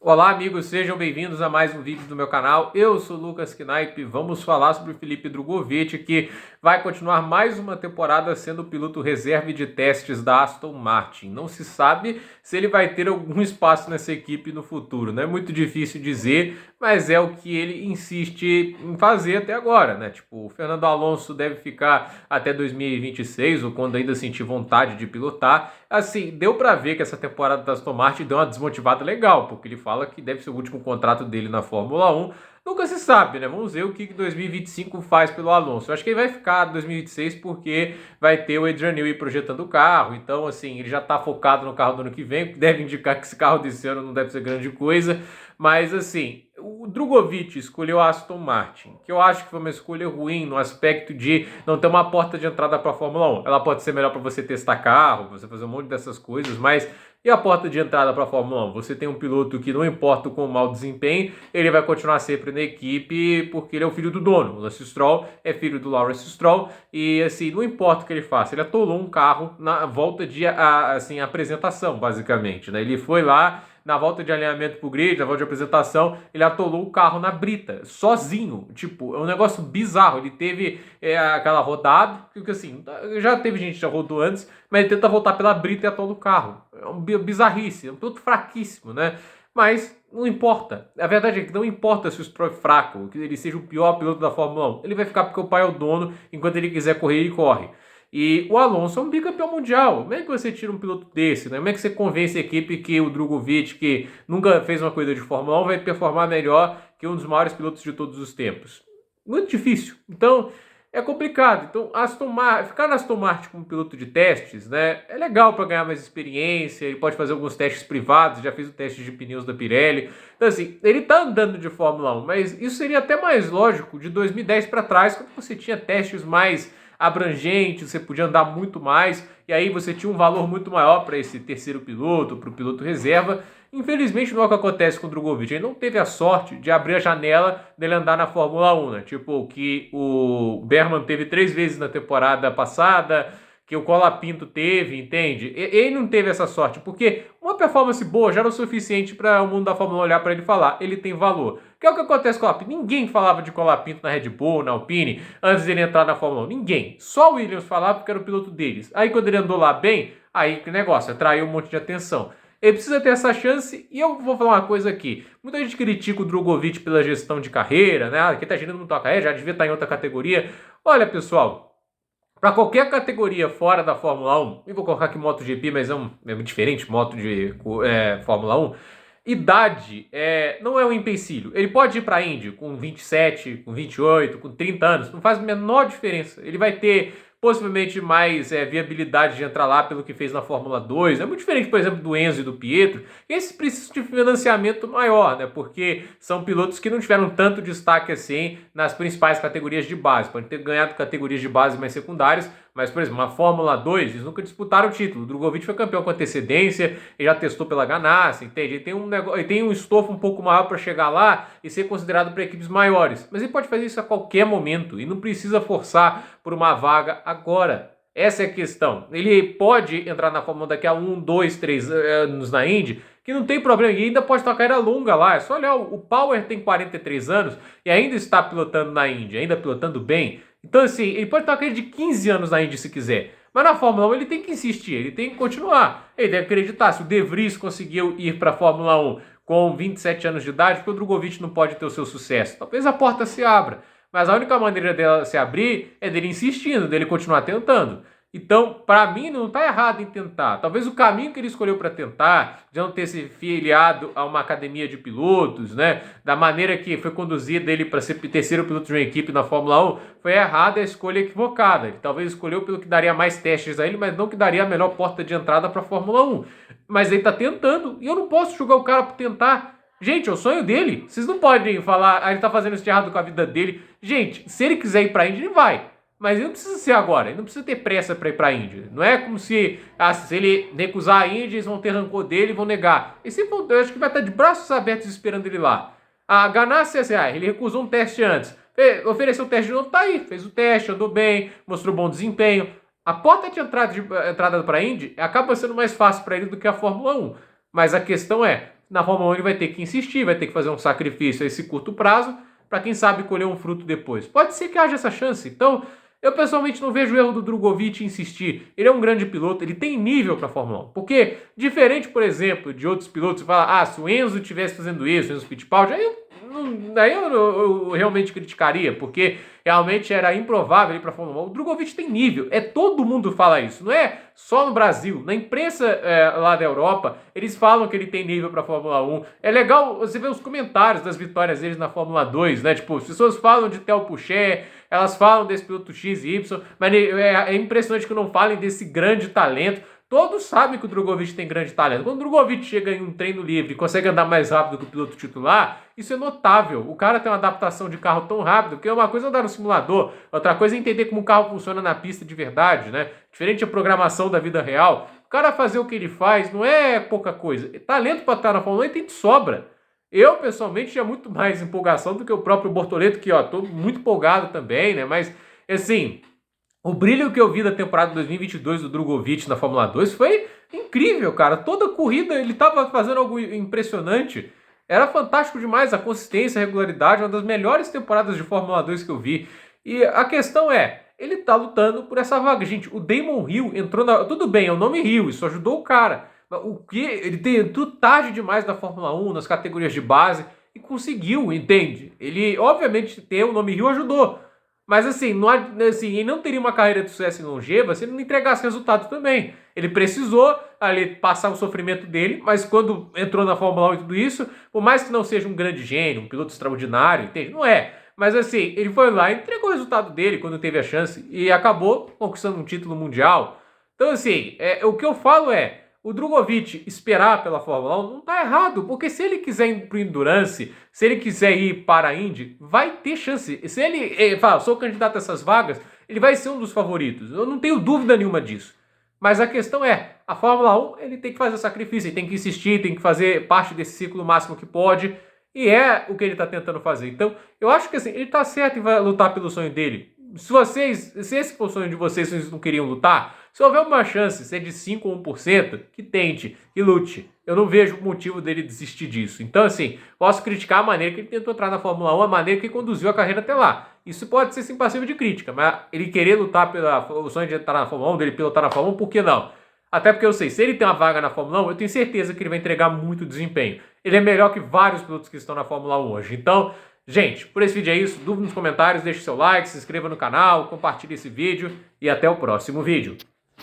Olá amigos, sejam bem-vindos a mais um vídeo do meu canal. Eu sou o Lucas Knaip. Vamos falar sobre o Felipe Drugovich, que vai continuar mais uma temporada sendo o piloto reserva de testes da Aston Martin. Não se sabe se ele vai ter algum espaço nessa equipe no futuro, não é muito difícil dizer, mas é o que ele insiste em fazer até agora, né? Tipo, o Fernando Alonso deve ficar até 2026, ou quando ainda sentir vontade de pilotar. Assim, deu pra ver que essa temporada da Aston Martin deu uma desmotivada legal, porque ele fala que deve ser o último contrato dele na Fórmula 1. Nunca se sabe, né? Vamos ver o que 2025 faz pelo Alonso. Eu acho que ele vai ficar em 2026 porque vai ter o Adrian Newey projetando o carro. Então, assim, ele já tá focado no carro do ano que vem. Deve indicar que esse carro desse ano não deve ser grande coisa. Mas, assim, o Drugovich escolheu a Aston Martin, que eu acho que foi uma escolha ruim no aspecto de não ter uma porta de entrada para a Fórmula 1. Ela pode ser melhor para você testar carro, você fazer um monte dessas coisas, mas e a porta de entrada para a Fórmula 1? Você tem um piloto que não importa o quão mau desempenho, ele vai continuar sempre na equipe porque ele é o filho do dono. O Lance Stroll é filho do Lawrence Stroll e assim, não importa o que ele faça, ele atolou um carro na volta de assim, apresentação, basicamente, né? Ele foi lá na volta de alinhamento pro grid, na volta de apresentação, ele atolou o carro na brita, sozinho. Tipo, é um negócio bizarro. Ele teve aquela rodada, que assim, já teve gente que já rodou antes, mas ele tenta voltar pela brita e atola o carro. É um bizarrice, é um piloto fraquíssimo, né? Mas não importa. A verdade é que não importa se o Stroll é fraco, que ele seja o pior piloto da Fórmula 1. Ele vai ficar porque o pai é o dono, enquanto ele quiser correr, ele corre. E o Alonso é um bicampeão mundial. Como é que você tira um piloto desse? Né? Como é que você convence a equipe que o Drugovich, que nunca fez uma corrida de Fórmula 1, vai performar melhor que um dos maiores pilotos de todos os tempos? Muito difícil. Então, é complicado. Então, ficar na Aston Martin como piloto de testes, né, é legal para ganhar mais experiência. Ele pode fazer alguns testes privados, já fez o teste de pneus da Pirelli. Então, assim, ele tá andando de Fórmula 1, mas isso seria até mais lógico de 2010 para trás, quando você tinha testes mais abrangentes, você podia andar muito mais, e aí você tinha um valor muito maior para esse terceiro piloto, para o piloto reserva. Infelizmente não é o que acontece com o Drugovich. Ele não teve a sorte de abrir a janela dele andar na Fórmula 1, né? Tipo, que o Berman teve 3 vezes na temporada passada, que o Colapinto teve, entende? Ele não teve essa sorte, porque uma performance boa já era o suficiente para o mundo da Fórmula 1 olhar para ele e falar, ele tem valor. Que é o que acontece com o Colapinto. Ninguém falava de Colapinto na Red Bull, na Alpine, antes dele entrar na Fórmula 1. Ninguém. Só o Williams falava porque era o piloto deles. Aí quando ele andou lá bem, aí que negócio, atraiu um monte de atenção. Ele precisa ter essa chance, e eu vou falar uma coisa aqui. Muita gente critica o Drugovich pela gestão de carreira, né? Aqui tá gerando muito a carreira, já devia estar em outra categoria. Olha, pessoal, para qualquer categoria fora da Fórmula 1, e vou colocar aqui MotoGP, mas é diferente, moto de Fórmula 1, idade não é um empecilho. Ele pode ir para a Indy com 27, com 28, com 30 anos, não faz a menor diferença. Ele vai ter possivelmente mais viabilidade de entrar lá pelo que fez na Fórmula 2. É muito diferente, por exemplo, do Enzo e do Pietro. Esses precisam de financiamento maior, né? Porque são pilotos que não tiveram tanto destaque assim nas principais categorias de base. Podem ter ganhado categorias de base mais secundárias, mas, por exemplo, na Fórmula 2, eles nunca disputaram o título. O Drugovich foi campeão com antecedência, ele já testou pela Ganassi, entende? Ele tem um estofo um pouco maior para chegar lá e ser considerado para equipes maiores. Mas ele pode fazer isso a qualquer momento e não precisa forçar por uma vaga agora. Essa é a questão. Ele pode entrar na Fórmula 1 daqui a 1, 2, 3 anos na Indy, que não tem problema, e ainda pode ter uma carreira longa lá. É só olhar, o Power tem 43 anos e ainda está pilotando na Indy, ainda pilotando bem. Então, assim, ele pode ter uma carreira de 15 anos na Indy se quiser. Mas na Fórmula 1 ele tem que insistir, ele tem que continuar. Ele deve acreditar. Se o De Vries conseguiu ir para a Fórmula 1 com 27 anos de idade, porque o Drugovich não pode ter o seu sucesso. Talvez a porta se abra. Mas a única maneira dela se abrir é dele insistindo, dele continuar tentando. Então, para mim, não está errado em tentar. Talvez o caminho que ele escolheu para tentar, de não ter se filiado a uma academia de pilotos, né, da maneira que foi conduzida ele para ser terceiro piloto de uma equipe na Fórmula 1, foi errada, a escolha equivocada. Ele talvez escolheu pelo que daria mais testes a ele, mas não que daria a melhor porta de entrada para a Fórmula 1. Mas ele está tentando, e eu não posso julgar o cara por tentar. Gente, é o sonho dele. Vocês não podem falar, ele tá fazendo isso de errado com a vida dele. Gente, se ele quiser ir pra Indy, ele vai. Mas ele não precisa ser agora, ele não precisa ter pressa para ir para a Índia. Não é como se ele recusar a Índia, eles vão ter rancor dele e vão negar. E sempre eu acho que vai estar de braços abertos esperando ele lá. A Ganassi, ele recusou um teste antes. Ofereceu o teste de novo, tá aí. Fez o teste, andou bem, mostrou bom desempenho. A porta de entrada para a Indy acaba sendo mais fácil para ele do que a Fórmula 1. Mas a questão é, Na Fórmula 1 ele vai ter que insistir, vai ter que fazer um sacrifício a esse curto prazo, para quem sabe colher um fruto depois. Pode ser que haja essa chance. Então, eu pessoalmente não vejo o erro do Drogovic insistir. Ele é um grande piloto, ele tem nível para a Fórmula 1. Porque, diferente, por exemplo, de outros pilotos, você fala, se o Enzo estivesse fazendo isso, o Enzo Fittipaldi, aí eu realmente criticaria, porque realmente era improvável ir para a Fórmula 1. O Drogovic tem nível, todo mundo fala isso, não é só no Brasil. Na imprensa lá da Europa, eles falam que ele tem nível para a Fórmula 1. É legal você ver os comentários das vitórias deles na Fórmula 2, né? Tipo, as pessoas falam de Theo Pourchaire, elas falam desse piloto X e Y, mas é impressionante que não falem desse grande talento. Todos sabem que o Drogovic tem grande talento. Quando o Drogovic chega em um treino livre e consegue andar mais rápido que o piloto titular, isso é notável. O cara tem uma adaptação de carro tão rápido, que é uma coisa andar no simulador, outra coisa é entender como o carro funciona na pista de verdade, né? Diferente da programação da vida real. O cara fazer o que ele faz não é pouca coisa. Talento para estar na Fórmula 1 tem de sobra. Eu, pessoalmente, tinha muito mais empolgação do que o próprio Bortoleto, que, tô muito empolgado também, né? Mas, assim, o brilho que eu vi da temporada 2022 do Drogovic na Fórmula 2 foi incrível, cara. Toda corrida ele estava fazendo algo impressionante. Era fantástico demais, a consistência, a regularidade, uma das melhores temporadas de Fórmula 2 que eu vi. E a questão ele tá lutando por essa vaga. Gente, o Damon Hill entrou na... Tudo bem, é o nome Hill, isso ajudou o cara. Mas o que ele entrou tarde demais na Fórmula 1, nas categorias de base, e conseguiu, entende? Ele, obviamente, ter o nome Hill ajudou. Mas assim, ele não teria uma carreira de sucesso longeva se ele não entregasse resultado também. Ele precisou ali passar o sofrimento dele, mas quando entrou na Fórmula 1 e tudo isso, por mais que não seja um grande gênio, um piloto extraordinário, entende? Não é. Mas assim, ele foi lá e entregou o resultado dele quando teve a chance e acabou conquistando um título mundial. Então assim, o que eu falo o Drogovic esperar pela Fórmula 1 não está errado, porque se ele quiser ir para o Endurance, se ele quiser ir para a Indy, vai ter chance. Se ele fala, sou candidato a essas vagas, ele vai ser um dos favoritos. Eu não tenho dúvida nenhuma disso. Mas a questão a Fórmula 1 ele tem que fazer sacrifício, ele tem que insistir, tem que fazer parte desse ciclo máximo que pode, e é o que ele está tentando fazer. Então, eu acho que assim, ele está certo em lutar pelo sonho dele. Se esse for o sonho de vocês não queriam lutar, se houver uma chance, se é de 5 ou 1%, que tente, que lute. Eu não vejo motivo dele desistir disso. Então, assim, posso criticar a maneira que ele tentou entrar na Fórmula 1, a maneira que conduziu a carreira até lá. Isso pode ser sim passivo de crítica, mas ele querer lutar pelo sonho de entrar na Fórmula 1, dele pilotar na Fórmula 1, por que não? Até porque eu sei, se ele tem uma vaga na Fórmula 1, eu tenho certeza que ele vai entregar muito desempenho. Ele é melhor que vários pilotos que estão na Fórmula 1 hoje. Então, gente, por esse vídeo é isso. Dúvida nos comentários, deixe seu like, se inscreva no canal, compartilhe esse vídeo e até o próximo vídeo.